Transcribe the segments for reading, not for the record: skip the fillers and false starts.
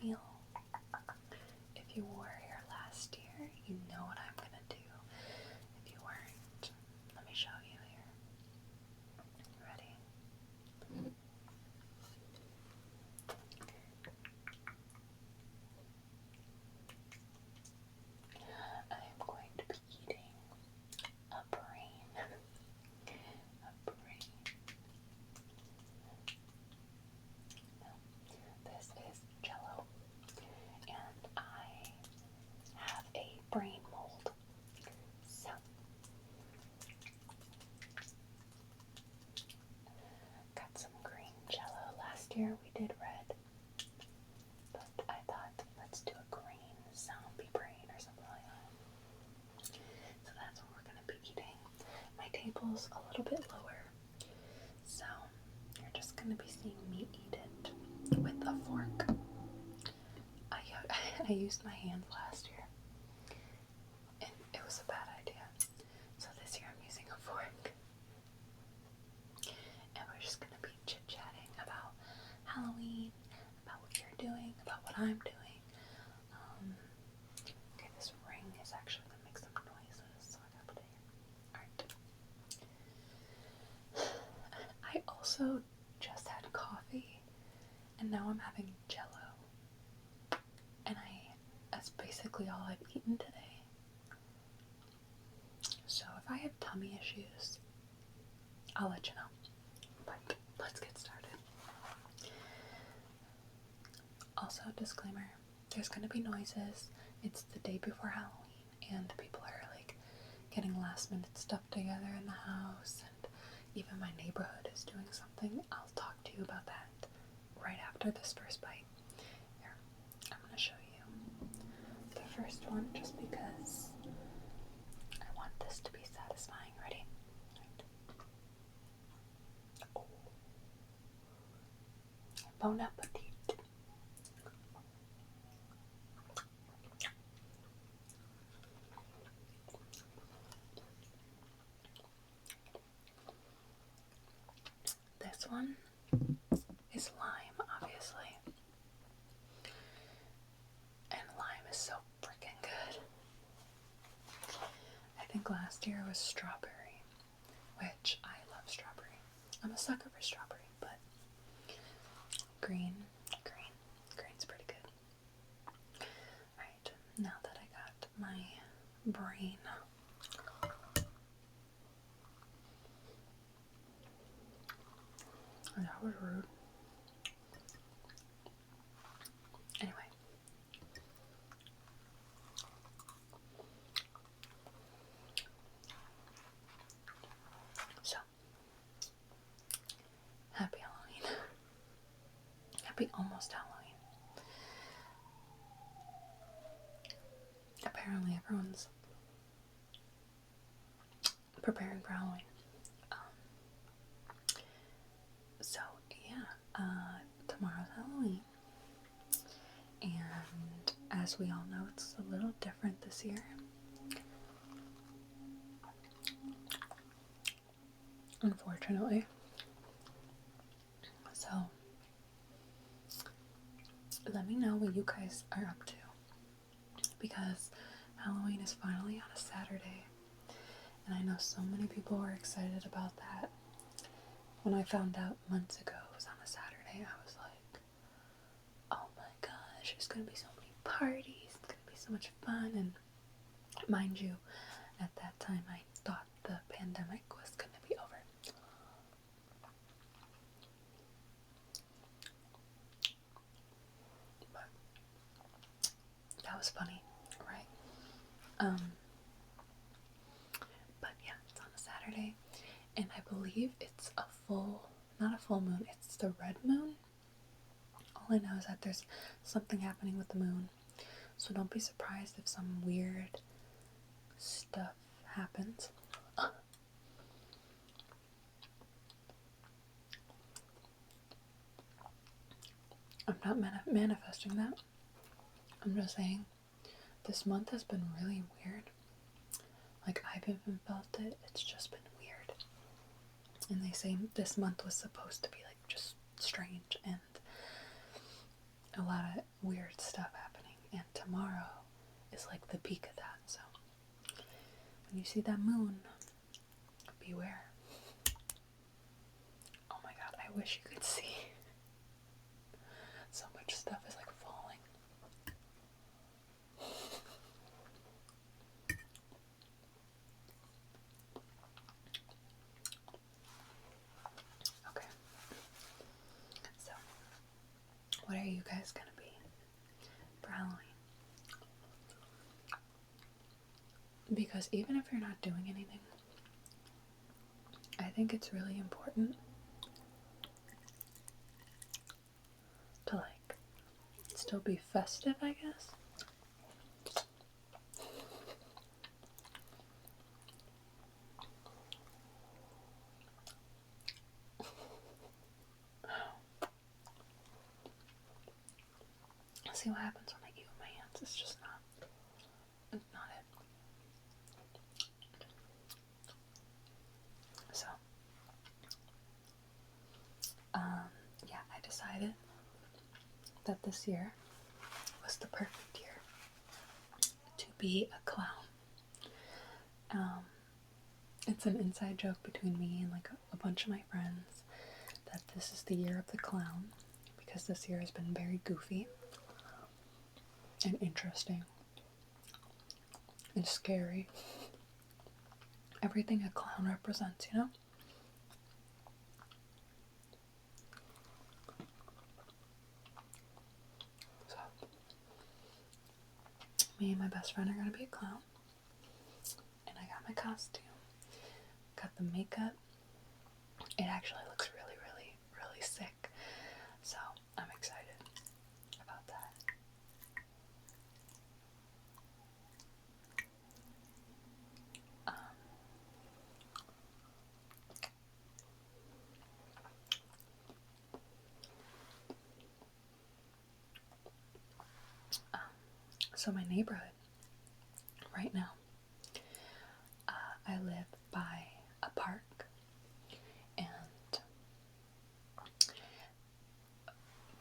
meal. If you were here last year, you know what I'm gonna do. If you weren't, let me show you here. Ready? I am going to be eating a brain. A brain. No, this is Jello, and I have a brain mold. So, got some green Jello. Last year we did red, but I thought let's do a green zombie brain or something like that. So that's what we're gonna be eating. My table's a little bit lower, so you're just gonna be seeing me eat it with a fork. I used my hands last year, and it was a bad idea. So this year I'm using a fork, and we're just gonna be chit-chatting about Halloween, about what you're doing, about what I'm doing. Okay, this ring is actually gonna make some noises, so I gotta put it here. Alright. I also just had coffee, and now I'm having Jello. And that's basically all I've eaten today. So if I have tummy issues, I'll let you know. But let's get started. Also, disclaimer, there's gonna be noises. It's the day before Halloween, and people are like getting last minute stuff together in the house, and even my neighborhood is doing something. I'll talk to you about that right after this first bite. Here, I'm gonna show you the first one just because I want this to be satisfying. Ready? Right. Oh. Bon appetit. This one is lime, obviously. And lime is so freaking good. I think last year was strawberry, which I love strawberry. I'm a sucker for strawberry, but green's pretty good. Alright, now that I got my brain, that was rude. Anyway, so happy Halloween. Happy almost Halloween. Apparently everyone's preparing for Halloween. So yeah, tomorrow's Halloween, and as we all know, it's a little different this year. Unfortunately. So let me know what you guys are up to, because Halloween is finally on a Saturday, and I know so many people were excited about that. When I found out months ago it was on a Saturday, I was like, oh my gosh, there's gonna be so many parties, it's gonna be so much fun. And mind you, at that time I thought the pandemic was gonna be over. But that was funny, right? But yeah, it's on a Saturday, and I believe it's not a full moon, it's the red moon. All I know is that there's something happening with the moon, so don't be surprised if some weird stuff happens. I'm not manifesting that. I'm just saying this month has been really weird. Like, I've even felt it. It's just been weird. And they say this month was supposed to be like just strange, and a lot of weird the peak of that. So when you see that moon, beware. Oh my god, I wish you could see. So much stuff is like falling. Okay. So, what are you guys gonna be for Halloween? Because even if you're not doing anything, I think it's really important to like still be festive, I guess. See what happens when I eat with my hands. It's just not it. So, yeah, I decided that this year was the perfect year to be a clown. It's an inside joke between me and like a bunch of my friends that this is the year of the clown because this year has been very goofy and interesting and scary. Everything a clown represents, you know? So, me and my best friend are gonna be a clown. And I got my costume, got the makeup. It actually looks really, really, really sick. So, I'm excited about that. So my neighborhood right now, I live by a park, and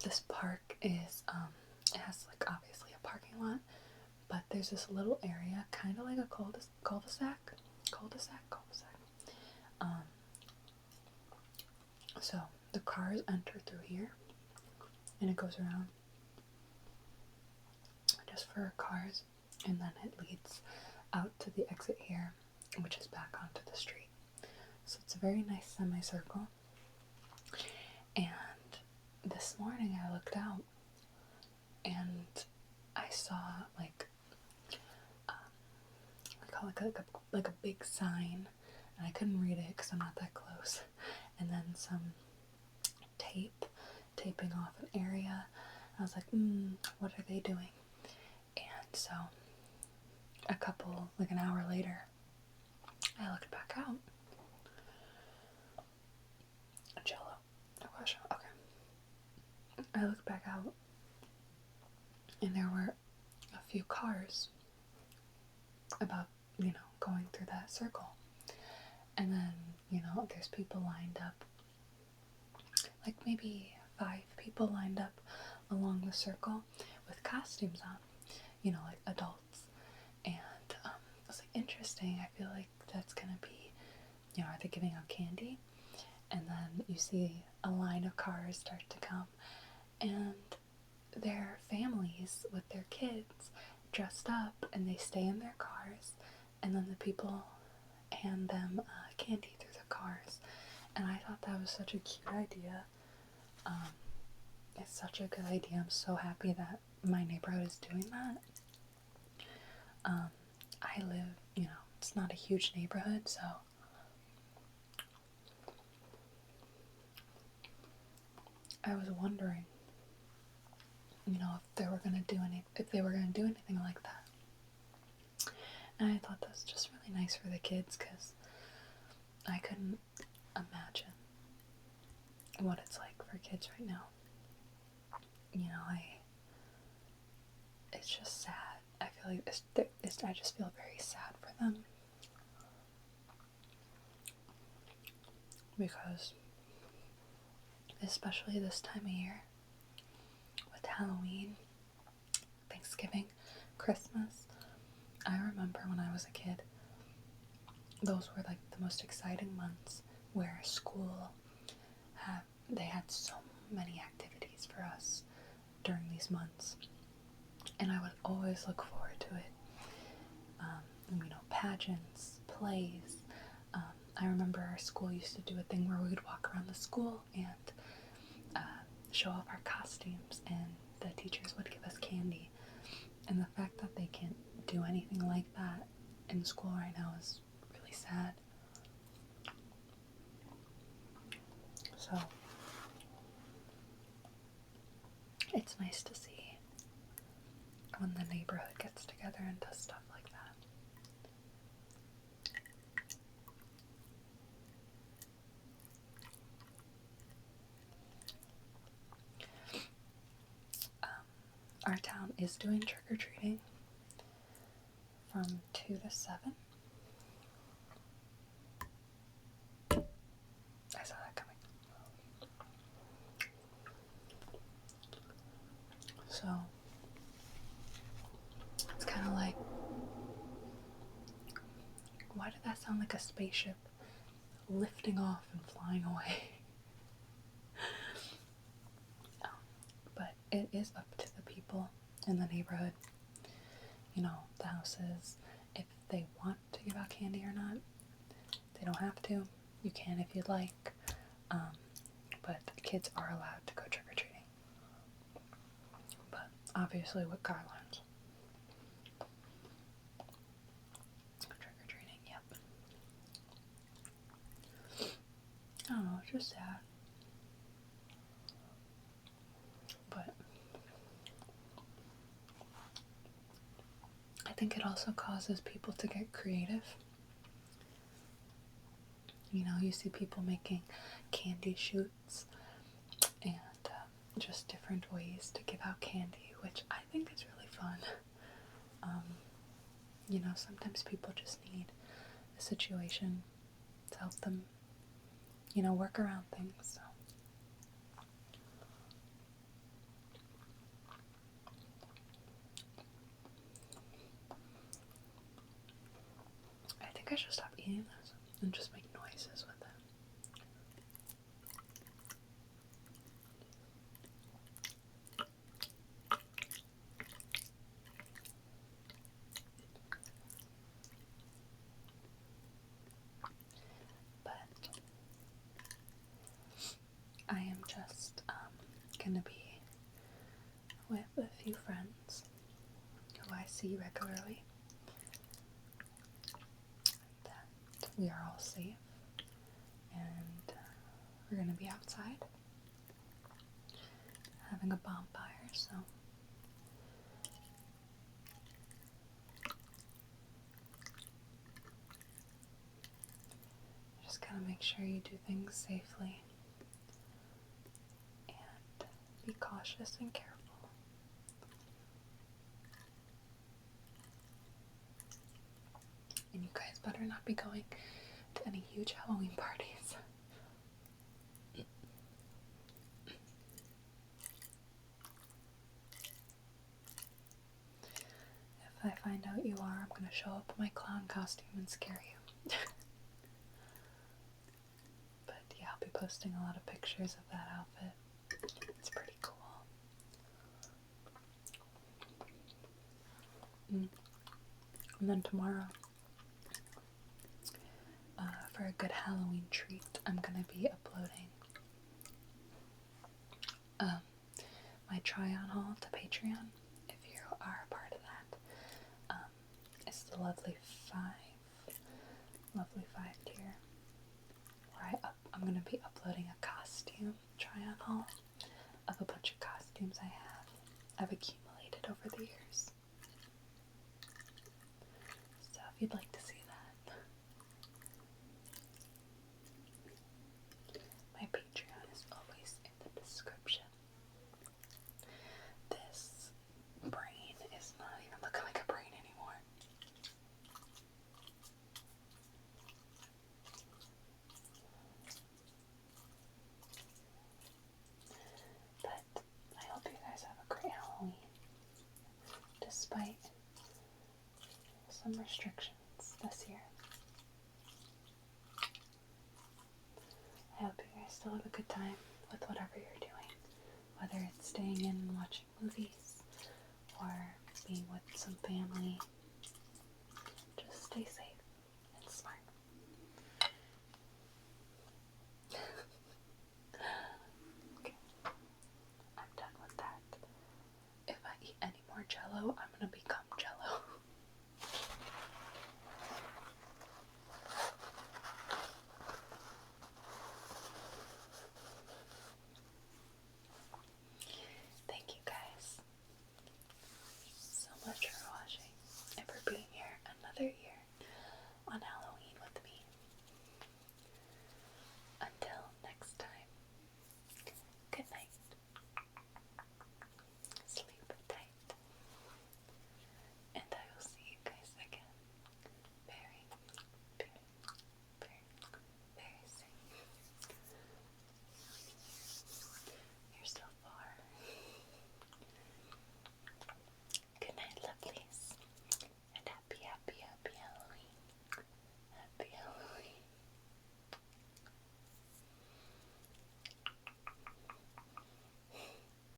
this park is, it has like obviously a parking lot, but there's this little area, kind of like a cul-de-sac. So the cars enter through here, and it goes around just for cars, and then it leads out to the exit here, which is back onto the street. So it's a very nice semicircle. And this morning I looked out and I saw like like a big sign, and I couldn't read it because I'm not that close. And then some taping off an area. I was like, what are they doing? And so an hour later, I looked back out. Jello. No question. Okay. I looked back out, and there were a few cars about, going through that circle. And then, there's people lined up, like maybe 5 people lined up along the circle with costumes on, like adults. And I was like, interesting. I feel like that's gonna be, are they giving out candy? And then you see a line of cars start to come, and they're families with their kids dressed up, and they stay in their cars, and then the people hand them candy through the cars. And I thought that was such a cute idea. It's such a good idea. I'm so happy that my neighborhood is doing that. I live, it's not a huge neighborhood, so I was wondering, if they were gonna do anything like that. And I thought that was just really nice for the kids, because I couldn't imagine what it's like for kids right now. It's just sad. I feel like I just feel very sad for them, because especially this time of year with Halloween, Thanksgiving, Christmas, remember when I was a kid, those were like the most exciting months where school they had so many activities for us during these months, and I would always look forward to it. Pageants, plays. I remember our school used to do a thing where we would walk around the school and show off our costumes, and the teachers would give us candy. And the fact that they can't do anything like that in school right now is really sad. So it's nice to see when the neighborhood gets together and does stuff like that. Our town is doing trick-or-treating from 2 to 7. I saw that coming. So, it's kind of like, why did that sound like a spaceship lifting off and flying away? But it is up to the people in the neighborhood, the houses, if they want to give out candy or not. They don't have to. You can if you'd like. But kids are allowed to go trick-or-treating. But obviously with guidelines. Trick-or-treating, yep. I don't know, it's just sad. But I think it also causes people to get creative. You see people making candy shoots and just different ways to give out candy, which I think is really fun. Sometimes people just need a situation to help them, work around things. So. I think I should stop eating this and just make noises with it. I am just gonna be with a few friends who I see regularly, that we are all safe, and we're gonna be outside having a bonfire, so just gotta make sure you do things safely and be cautious and careful. And you guys better not be going to any huge Halloween parties. If I find out you are, I'm gonna show up in my clown costume and scare you. But yeah, I'll be posting a lot of pictures of that outfit. It's pretty cool. And then tomorrow, for a good Halloween treat, I'm gonna be uploading my try-on haul to Patreon. If you are a part of that, it's the Lovely 5 tier, where I'm gonna be uploading a costume try-on haul of a bunch of costumes I've accumulated over the years. So if you'd like to see that, my Patreon is always in the description. This brain is not even looking like a brain anymore. But I hope you guys have a great Halloween, despite some some restrictions this year. I hope you guys still have a good time with whatever you're doing, whether it's staying in and watching movies or being with some family